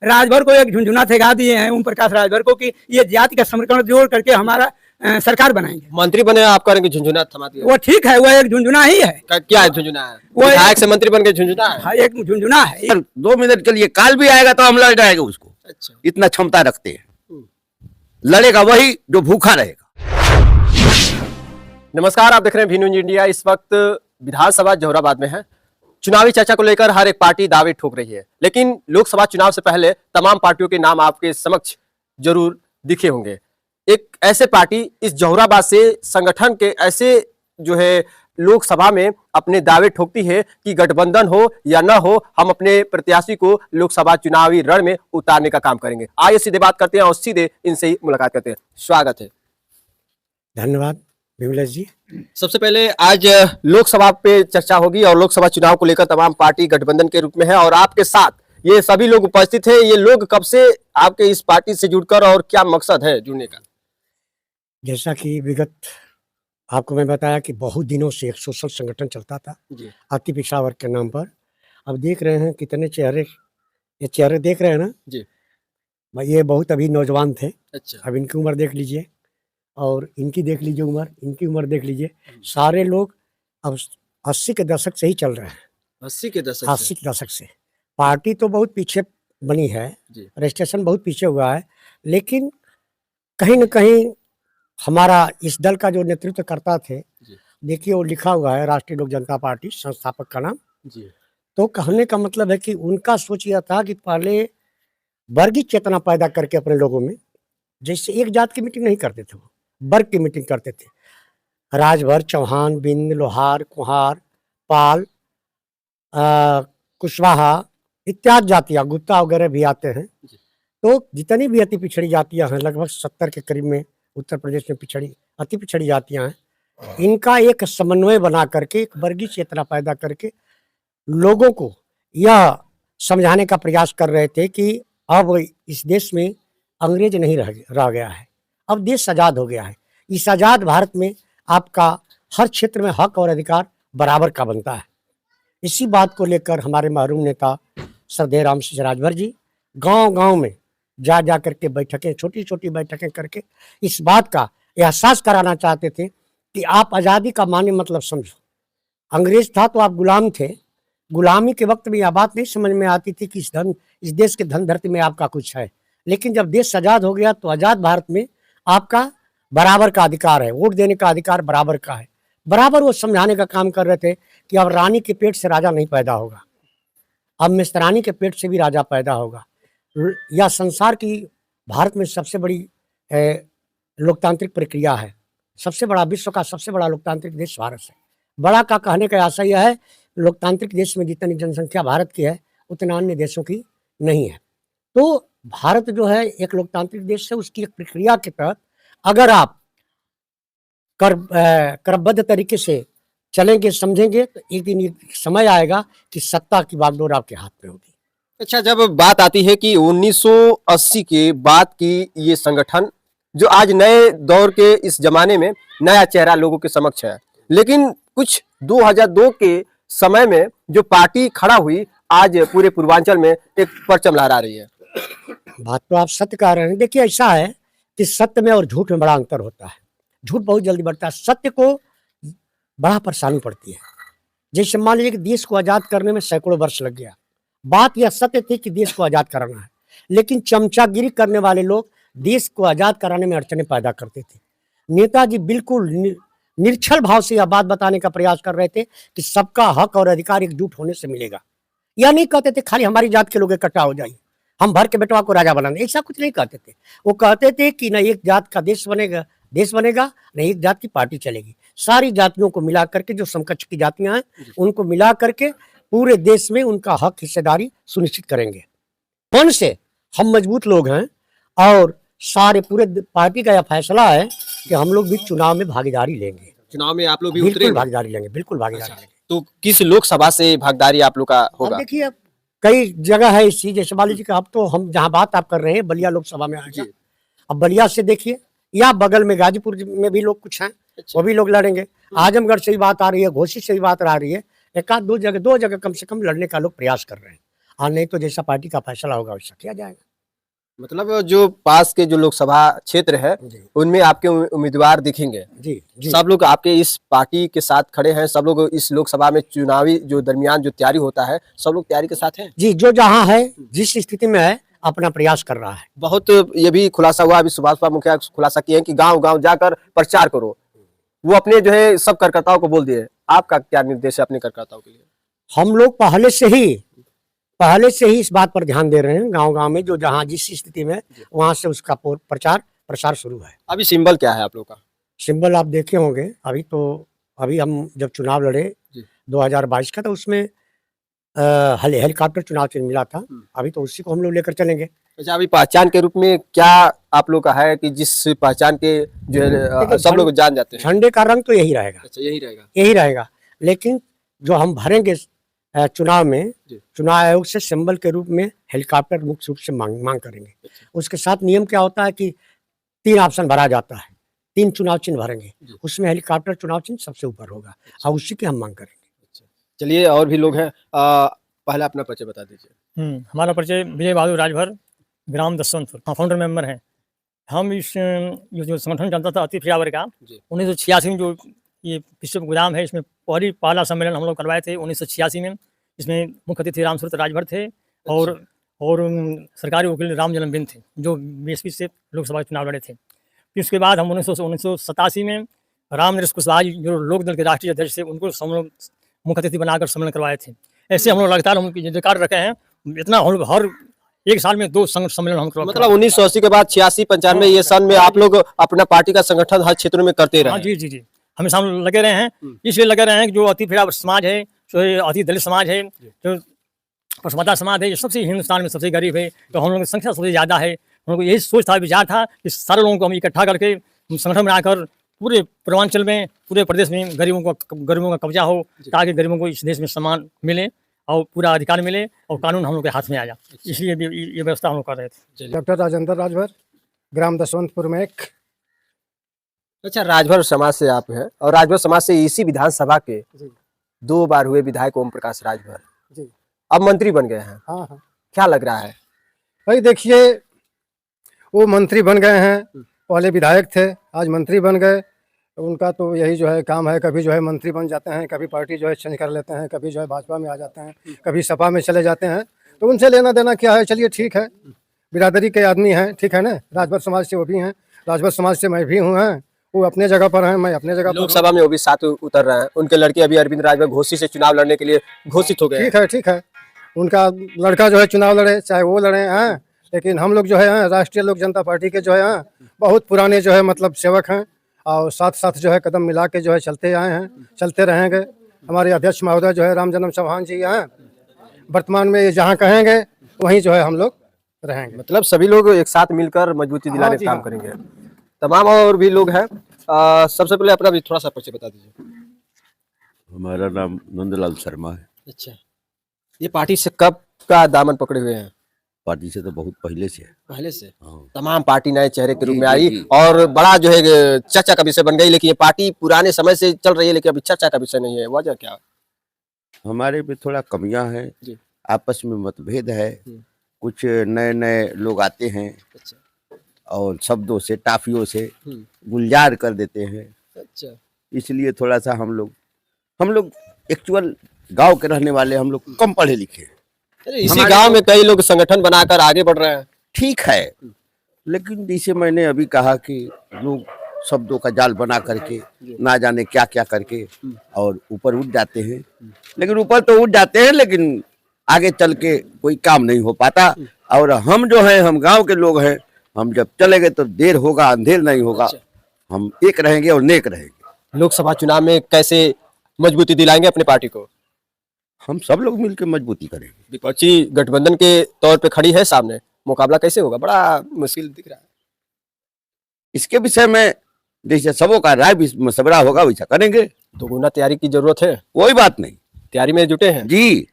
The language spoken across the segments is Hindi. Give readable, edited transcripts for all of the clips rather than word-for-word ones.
राजभर को एक झुंझुना ठेका दिए हैं ओम प्रकाश राजभर को कि ये जाति का समीकरण जोड़ करके हमारा सरकार बनाएंगे। मंत्री बने आप करेंगे झुंझुना थमा दिया। वो ठीक है, वो एक झुंझुना ही है। क्या है झुंझुना है? वो विधायक से मंत्री बन के झुंझुना है। हाँ, एक झुंझुना है। 2 मिनट के लिए काल भी आएगा तो हम लड़ जाएंगे उसको। अच्छा, इतना क्षमता रखते हैं। लड़ेगा वही जो भूखा रहेगा। नमस्कार, आप देख रहे हैं भी न्यूज इंडिया। इस वक्त विधानसभा जौहराबाद में है। चुनावी चर्चा को लेकर हर एक पार्टी दावे ठोक रही है, लेकिन लोकसभा चुनाव से पहले तमाम पार्टियों के नाम आपके समक्ष जरूर दिखे होंगे। एक ऐसे पार्टी इस जौहराबाद से संगठन के ऐसे जो है लोकसभा में अपने दावे ठोकती है कि गठबंधन हो या न हो, हम अपने प्रत्याशी को लोकसभा चुनावी रण में उतारने का काम करेंगे। आइए सीधे बात करते हैं और सीधे इनसे ही मुलाकात करते हैं। स्वागत है। धन्यवाद विमलेश जी। सबसे पहले आज लोकसभा पे चर्चा होगी और लोकसभा चुनाव को लेकर तमाम पार्टी गठबंधन के रूप में है और आपके साथ ये सभी लोग उपस्थित हैं। ये लोग कब से आपके इस पार्टी से जुड़कर और क्या मकसद है जुड़ने का? जैसा कि विगत आपको मैं बताया कि बहुत दिनों से एक सोशल संगठन चलता था अति पिछड़ा वर्ग के नाम पर। अब देख रहे हैं कितने चेहरे, ये चेहरे देख रहे हैं ना जी। भाई, ये बहुत अभी नौजवान थे। अच्छा। अब इनकी उम्र देख लीजिए और इनकी देख लीजिए उम्र, इनकी उम्र देख लीजिए। सारे लोग अब 80 के दशक से ही चल रहे हैं। 80 के दशक 80 के दशक से पार्टी तो बहुत पीछे बनी है, रजिस्ट्रेशन बहुत पीछे हुआ है, लेकिन कहीं न कहीं हमारा इस दल का जो नेतृत्व करता थे, देखिए वो लिखा हुआ है राष्ट्रीय लोक जनता पार्टी, संस्थापक का नाम जी। तो कहने का मतलब है कि उनका सोच यह था कि पहले वर्गीय चेतना पैदा करके अपने लोगों में, जैसे एक जात की मीटिंग नहीं करते थे, वो वर्ग की मीटिंग करते थे। राजभर, चौहान, बिंद, लोहार, कुहार, पाल, कुशवाहा इत्यादि जातियाँ, गुप्ता वगैरह भी आते हैं। तो जितनी भी अति पिछड़ी जातियाँ हैं, लगभग 70 के करीब में उत्तर प्रदेश में अति पिछड़ी जातियाँ हैं, इनका एक समन्वय बना करके, एक वर्गीय चेतना पैदा करके लोगों को यह समझाने का प्रयास कर रहे थे कि अब इस देश में अंग्रेज नहीं रह गया है, अब देश आज़ाद हो गया है। इस आज़ाद भारत में आपका हर क्षेत्र में हक और अधिकार बराबर का बनता है। इसी बात को लेकर हमारे मरहूम नेता श्रद्धेय राम सिंह राजभर जी गांव-गांव में जा करके बैठकें, छोटी छोटी बैठकें करके इस बात का एहसास कराना चाहते थे कि आप आज़ादी का माने मतलब समझो। अंग्रेज था तो आप गुलाम थे, गुलामी के वक्त में यह बात नहीं समझ में आती थी कि इस देश के धन धरती में आपका कुछ है, लेकिन जब देश आज़ाद हो गया तो आज़ाद भारत में आपका बराबर का अधिकार है, वोट देने का अधिकार बराबर का है। बराबर वो समझाने का काम कर रहे थे कि अब रानी के पेट से राजा नहीं पैदा होगा, अब मिस्त्रानी के पेट से भी राजा पैदा होगा। यह संसार की, भारत में सबसे बड़ी लोकतांत्रिक प्रक्रिया है, सबसे बड़ा, विश्व का सबसे बड़ा लोकतांत्रिक देश भारत है। बड़ा का कहने का आशा यह है, लोकतांत्रिक देश में जितनी जनसंख्या भारत की है उतना अन्य देशों की नहीं है। तो भारत जो है एक लोकतांत्रिक देश है, उसकी एक प्रक्रिया के तहत अगर आप क्रमबद्ध तरीके से चलेंगे, समझेंगे, तो एक दिन एक समय आएगा कि सत्ता की बागडोर आपके हाथ में होगी। अच्छा, जब बात आती है कि 1980 के बाद की ये संगठन जो आज नए दौर के इस जमाने में नया चेहरा लोगों के समक्ष है, लेकिन कुछ 2002 के समय में जो पार्टी खड़ा हुई, आज पूरे पूर्वांचल में एक परचम लहरा रही है। बात तो आप सत्य कह रहे हैं। देखिए ऐसा है कि सत्य में और झूठ में बड़ा अंतर होता है। झूठ बहुत जल्दी बढ़ता है, सत्य को बड़ा परेशानी पड़ती है। जैसे मान लीजिए कि देश को आज़ाद करने में सैकड़ों वर्ष लग गया, बात यह सत्य थी कि देश को आज़ाद कराना है, लेकिन चमचागिरी करने वाले लोग देश को आज़ाद कराने में अड़चने पैदा करते थे। नेताजी बिल्कुल निश्चल भाव से यह बात बताने का प्रयास कर रहे थे कि सबका हक और अधिकार एकजुट होने से मिलेगा। यह नहीं कहते थे खाली हमारी जात के लोग इकट्ठा हो जाइए, हम भर के बेटवा को राजा बनाने, ऐसा कुछ नहीं कहते थे। वो कहते थे कि न एक जात का देश बनेगा, न एक जात की पार्टी चलेगी। सारी जातियों को मिला करके, जो समकक्ष की जातियां हैं उनको मिला करके पूरे देश में उनका हक हिस्सेदारी सुनिश्चित करेंगे। मन से हम मजबूत लोग हैं और सारे पूरे पार्टी का यह फैसला है कि हम लोग भी चुनाव में भागीदारी लेंगे। चुनाव में आप लोग भी बिल्कुल भागीदारी लेंगे, बिल्कुल भागीदारी लेंगे। तो किस लोकसभा से भागीदारी आप लोग का होगा? देखिए अब कई जगह है इसी, जैसे मान लीजिए कि अब तो हम जहाँ बात आप कर रहे हैं बलिया लोकसभा में आएगा। अब बलिया से देखिए, या बगल में गाजीपुर में भी लोग कुछ हैं, वो भी लोग लड़ेंगे। आजमगढ़ से भी बात आ रही है, घोसी से भी बात आ रही है। एक आध दो जगह कम से कम लड़ने का लोग प्रयास कर रहे हैं। हाँ, नहीं तो जैसा पार्टी का फैसला होगा वैसा किया जाएगा। मतलब जो पास के जो लोकसभा क्षेत्र है जी उनमें आपके उम्मीदवार दिखेंगे, जी जी। सब लोग आपके इस पार्टी के साथ खड़े हैं, सब लोग इस लोकसभा में चुनावी जो दरमियान जो तैयारी होता है सब लोग तैयारी के साथ हैं। जी, जो जहाँ है, जिस स्थिति में है, अपना प्रयास कर रहा है। बहुत ये भी खुलासा हुआ, अभी सुभाष मुखिया खुलासा किए हैं कि गांव गांव जाकर प्रचार करो, वो अपने जो है सब कार्यकर्ताओं को बोल दिए। आपका क्या निर्देश है अपने कार्यकर्ताओं के लिए? हम लोग पहले से ही इस बात पर ध्यान दे रहे हैं, गांव गांव में जो जहाँ जिस स्थिति में वहां से उसका प्रसार शुरू है। अभी सिंबल क्या है आप लोग का? सिंबल आप देखे होंगे, अभी हम जब चुनाव लड़े जी। 2022 का, तो उसमें हेलीकॉप्टर चुनाव चिन्ह मिला था। अभी तो उसी को हम लोग लेकर चलेंगे। अच्छा, अभी पहचान के रूप में क्या आप लोग का है कि जिस पहचान के जो है सब लोग जान जाते हैं? झंडे का रंग तो यही रहेगा। अच्छा, यही रहेगा, लेकिन जो हम भरेंगे चुनाव में, चुनाव आयोग से सिंबल के रूप में हेलीकॉप्टर मुख्य रूप से मांग करेंगे। उसके साथ नियम क्या होता है कि 3 ऑप्शन भरा जाता है, 3 चुनाव चिन्ह भरेंगे, उसमें हेलीकॉप्टर चुनाव चिन्ह सबसे ऊपर होगा और उसी के हम मांग करेंगे। चलिए, और भी लोग हैं, पहले अपना परिचय बता दीजिए। हमारा परिचय विजय बहादुर राजभर, ग्राम दसवंतपुर, फाउंडर मेंबर हैं हम। इस जो संगठन चलता था अति फ्यावर का, 1986 में जो ये विश्व गोदाम है, इसमें पहला सम्मेलन हम लोग करवाए थे 1986 में। इसमें मुख्य अतिथि रामसूरत राजभर थे और सरकारी वकील राम जन्मबिन थे, जो बीएसपी से लोकसभा चुनाव लड़े थे। फिर उसके बाद हम 1987 में राम नरेश कुशवाहा जो लोकदल के राष्ट्रीय अध्यक्ष थे, उनको मुख्य अतिथि बनाकर सम्मेलन करवाए थे। ऐसे हम लोग लगातार हम रिकॉर्ड रखे हैं। इतना हर एक साल में 2 सम्मेलन हम करवाते हैं। मतलब 1980 के बाद 86, 95 ये सन में आप लोग अपना पार्टी का संगठन हर क्षेत्रों में करते रहे? हाँ जी जी जी, हमेशा हम लगे रहे हैं। इसलिए लगे रहे हैं कि जो अति फिरा समाज है, जो अति दलित समाज है, जो पशुपता समाज है, ये सबसे हिंदुस्तान में सबसे गरीब है, तो हम लोगों की संख्या सबसे ज़्यादा है। हम लोग को यही सोच था, विचार था कि सारे लोगों को हम इकट्ठा करके संगठन बनाकर पूरे पूर्वांचल में, पूरे प्रदेश में गरीबों का कब्जा हो, ताकि गरीबों को इस देश में सम्मान मिले और पूरा अधिकार मिले और कानून हम लोग के हाथ में आ जाए। इसलिए ये व्यवस्था हम लोग कर रहे थे। डॉक्टर राजेंद्र राजभर, ग्राम दसवंतपुर में एक। अच्छा, राजभर समाज से आप हैं और राजभर समाज से इसी विधानसभा के 2 बार हुए विधायक ओम प्रकाश राजभर जी अब मंत्री बन गए हैं। हाँ हाँ क्या लग रहा है? भाई देखिए, वो मंत्री बन गए हैं, पहले विधायक थे, आज मंत्री बन गए। उनका तो यही जो है काम है, कभी जो है मंत्री बन जाते हैं, कभी पार्टी जो है चेंज कर लेते हैं, कभी जो है भाजपा में आ जाते हैं, कभी सपा में चले जाते हैं। तो उनसे लेना देना क्या है? चलिए ठीक है, बिरादरी के आदमी हैं, ठीक है ना। राजभर समाज से वो भी हैं, राजभर समाज से मैं भी हूँ, हैं वो अपने जगह पर हैं, मैं अपने जगह पर। लोकसभा में वो भी साथ उतर रहे हैं, उनके लड़के अभी अरविंद राजभर घोसी से चुनाव लड़ने के लिए घोषित हो गए। ठीक है, उनका लड़का जो है चुनाव लड़े, चाहे वो लड़े हैं, लेकिन हम लोग जो है राष्ट्रीय लोक जनता पार्टी के जो है बहुत पुराने जो है मतलब सेवक हैं और साथ साथ जो है कदम मिला के जो है चलते आए हैं, चलते रहेंगे। हमारे अध्यक्ष महोदय जो है राम जन्म चौहान जी हैं, वर्तमान में ये जहाँ कहेंगे वहीं जो है हम लोग रहेंगे। मतलब सभी लोग एक साथ मिलकर मजबूती दिलाने का काम करेंगे। तमाम और भी लोग हैं। सबसे पहले अपना भी थोड़ा सा परिचय बता दीजिए। हमारा नाम नंदलाल शर्मा है। अच्छा, ये पार्टी से कब का दामन पकड़े हुए हैं? पार्टी से तो बहुत पहले से है। पहले से हाँ। तमाम पार्टी नए चेहरे के रूप में जी, आई जी। और बड़ा जो है चर्चा का विषय बन गई, लेकिन ये पार्टी पुराने समय से चल रही है, लेकिन अभी चर्चा का विषय नहीं है। वजह क्या? हमारे में थोड़ा कमियां हैं, जी। आपस में मतभेद है, कुछ नए नए लोग आते हैं अच्छा और शब्दों से, टाफियों से गुलजार कर देते हैं। अच्छा, इसलिए थोड़ा सा हम लोग एक्चुअल गांव के रहने वाले, हम लोग कम पढ़े लिखे। इसी गांव में कई लोग संगठन बनाकर आगे बढ़ रहे हैं। ठीक है, लेकिन जैसे मैंने अभी कहा कि लोग शब्दों का जाल बना करके ना जाने क्या क्या करके और ऊपर उठ जाते हैं। लेकिन ऊपर तो उठ जाते हैं, लेकिन आगे चल के कोई काम नहीं हो पाता। और हम जो हैं, हम गांव के लोग हैं, हम जब चलेंगे तो देर होगा, अंधेर नहीं होगा। हम एक रहेंगे और नेक रहेंगे। लोकसभा चुनाव में कैसे मजबूती दिलाएंगे अपनी पार्टी को? हम सब लोग मिलकर मजबूती करेंगे। विपक्षी गठबंधन के तौर पे खड़ी है सामने, मुकाबला कैसे होगा? बड़ा मुश्किल दिख रहा है। इसके विषय में जैसे सबों का राय मशवरा होगा वैसा करेंगे। दोगुना तैयारी की जरूरत है। कोई बात नहीं, तैयारी में जुटे हैं जी।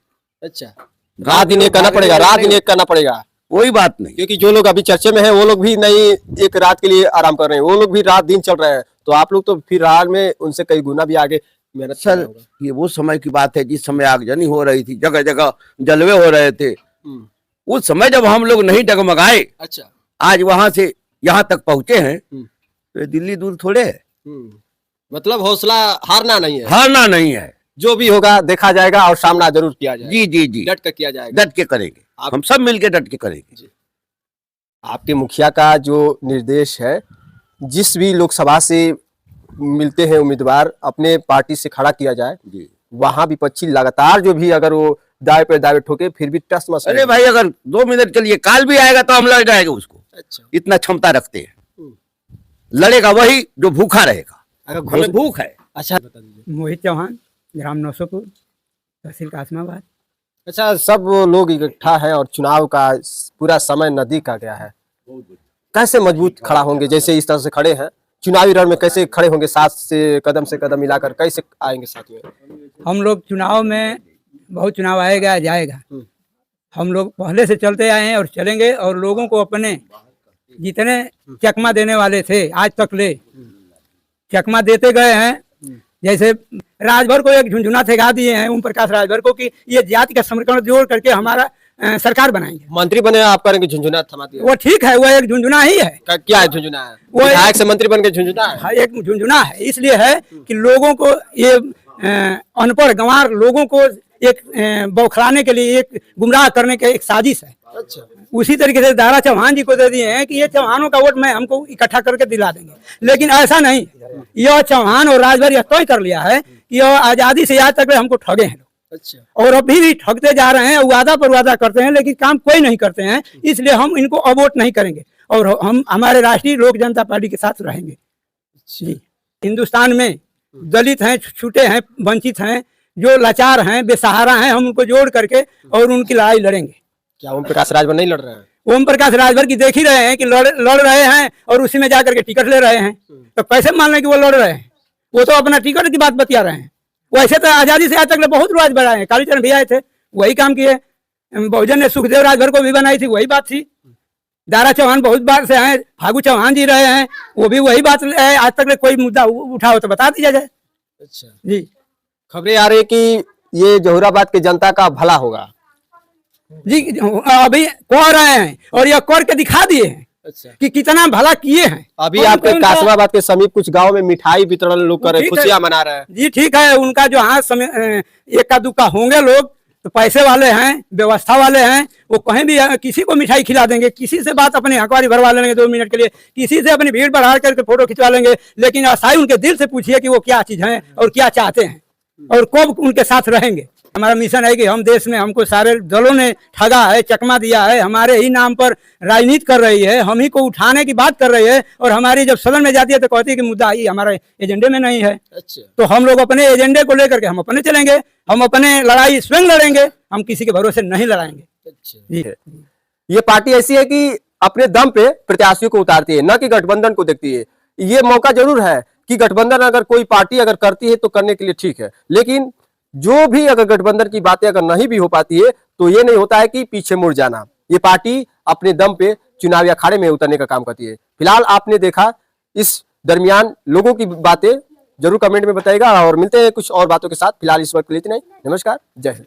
अच्छा, रात दिन एक करना पड़ेगा, रात दिन एक करना पड़ेगा। कोई बात नहीं, क्योंकि जो लोग अभी चर्चे में हैं वो लोग भी नहीं एक रात के लिए आराम कर रहे हैं, वो लोग भी रात दिन चल रहे हैं। तो आप लोग तो फिर रात में उनसे कई गुना भी आगे मेहनत सर। ये वो समय की बात है जिस समय आगजनी हो रही थी, जगह जगह जलवे हो रहे थे। उस समय जब हम लोग नहीं डगमगाए, अच्छा। आज वहां से यहाँ तक पहुंचे हैं, तो ये दिल्ली दूर थोड़े है। मतलब हौसला हारना नहीं है, हारना नहीं है। जो भी होगा देखा जाएगा और सामना जरूर किया जाएगा। जी जी जी, डट कर किया जाएगा, डट के करेंगे, हम सब मिलके डट के करेंगे। आपके मुखिया का जो निर्देश है, जिस भी लोकसभा से मिलते हैं उम्मीदवार, अपने पार्टी से खड़ा किया जाए, वहां विपक्षी लगातार जो भी अगर वो दावे पे दावे ठोके फिर भी टस मस। अरे भाई, अगर 2 मिनट के लिए काल भी आएगा तो हम लड़ जाएंगे उसको। अच्छा। इतना क्षमता रखते हैं। लड़ेगा वही जो भूखा रहेगा। अगर हमें भूख है। अच्छा, बता दीजिए। मोहित चौहान, ग्राम नौसोपुर, तहसील कासमाबाद। अच्छा, सब लोग इकट्ठा है और चुनाव का पूरा समय नजदीक आ गया है, कैसे मजबूत खड़ा होंगे? जैसे इस तरह से खड़े हैं चुनावी रण में, कैसे खड़े होंगे? साथ से कदम मिलाकर कैसे आएंगे साथ में? हम लोग चुनाव में, बहुत चुनाव आएगा जाएगा, हम लोग पहले से चलते आए हैं और चलेंगे, और लोगों को अपने जितने चकमा देने वाले थे आज तक ले चकमा देते गए हैं। जैसे राजभर को एक झुंझुना ठेका दिए हैं ओम प्रकाश राजभर को कि ये जाति का समीकरण जोड़ करके हमारा सरकार बनाएंगे। मंत्री बने आप करेंगे झुंझुना थमा दिया, वो ठीक है, वो एक झुंझुना ही है। क्या है झुंझुना? है वो विधायक से मंत्री बन के झुंझुना है? हाँ, एक झुंझुना है। इसलिए है कि लोगों को ये अनपढ़ गंवार लोगों को एक बौखलाने के लिए, एक गुमराह करने का एक साजिश है। अच्छा। उसी तरीके से दारा चौहान जी को दे दिए हैं कि ये चौहानों का वोट मैं हमको इकट्ठा करके दिला देंगे, लेकिन ऐसा नहीं। यह चौहान और राजभर यह तय कर लिया है कि यह आजादी से आज तक हमको ठगे हैं लोग। अच्छा। और अभी भी ठगते जा रहे हैं, वादा पर वादा करते हैं लेकिन काम कोई नहीं करते हैं। इसलिए हम इनको अब वोट नहीं करेंगे और हम हमारे राष्ट्रीय लोक जनता पार्टी के साथ रहेंगे। जी, हिंदुस्तान में दलित हैं, छूटे हैं, वंचित हैं, जो लाचार हैं, बेसहारा हैं, हम उनको जोड़ करके और उनकी लड़ाई लड़ेंगे। क्या ओम प्रकाश राजभर नहीं लड़ रहे हैं? ओम प्रकाश राजभर की देख ही रहे हैं कि लड़ रहे हैं और उसी में जाकर के टिकट ले रहे हैं, तो कैसे मान लें कि वो लड़ रहे हैं? वो तो अपना टिकट की बात बतिया रहे हैं। वैसे तो आजादी से आज तक बहुत राज बढ़ाए हैं, कालीचरण भी आए थे, वही काम किए। बहुजन ने सुखदेव राजभर को भी बनाई थी, वही बात थी। दारा चौहान बहुत बार से हैं, फागू चौहान जी रहे हैं, वो भी वही बात है। आज तक कोई मुद्दा उठा हो तो बता दिया जाए। अच्छा जी, खबरें आ रही कि ये जहुराबाद की जनता का भला होगा। जी अभी कर रहे हैं और यह कर के दिखा दिए हैं। अच्छा। कि कितना भला किए हैं। अभी आपके कासमाबाद के समीप कुछ गांव में मिठाई वितरण लोग कर रहे हैं, खुशियां मना रहे हैं। जी ठीक है, उनका जो हाथ समय एका दुक्का होंगे लोग तो पैसे वाले हैं, व्यवस्था वाले हैं, वो कहीं भी किसी को मिठाई खिला देंगे, किसी से बात अपनी हकवारी भरवा लेंगे 2 मिनट के लिए, किसी से अपनी भीड़ बढ़ा करके फोटो खिंचवा लेंगे। लेकिन असाई उनके दिल से पूछिए कि वो क्या चीज है और क्या चाहते हैं और कब उनके साथ रहेंगे। हमारा मिशन है कि हम देश में, हमको सारे दलों ने ठगा है, चकमा दिया है, हमारे ही नाम पर राजनीति कर रही है, हम ही को उठाने की बात कर रही है, और हमारी जब सदन में जाती है तो कहती है कि मुद्दा ही हमारे एजेंडे में नहीं है। अच्छा। तो हम लोग अपने एजेंडे को लेकर के हम अपने चलेंगे, हम अपने लड़ाई स्वयं लड़ेंगे, हम किसी के भरोसे नहीं लड़ाएंगे। अच्छा। जी, ये पार्टी ऐसी है कि अपने दम पे प्रत्याशियों को उतारती है, न कि गठबंधन को देखती है। ये मौका जरूर है कि गठबंधन अगर कोई पार्टी अगर करती है तो करने के लिए ठीक है, लेकिन जो भी अगर गठबंधन की बातें अगर नहीं भी हो पाती है तो ये नहीं होता है कि पीछे मुड़ जाना। ये पार्टी अपने दम पे चुनावी अखाड़े में उतरने का काम करती है। फिलहाल आपने देखा, इस दरमियान लोगों की बातें जरूर कमेंट में बताइएगा और मिलते हैं कुछ और बातों के साथ। फिलहाल इस वक्त के लिए इतना ही। नमस्कार, जय हिंद।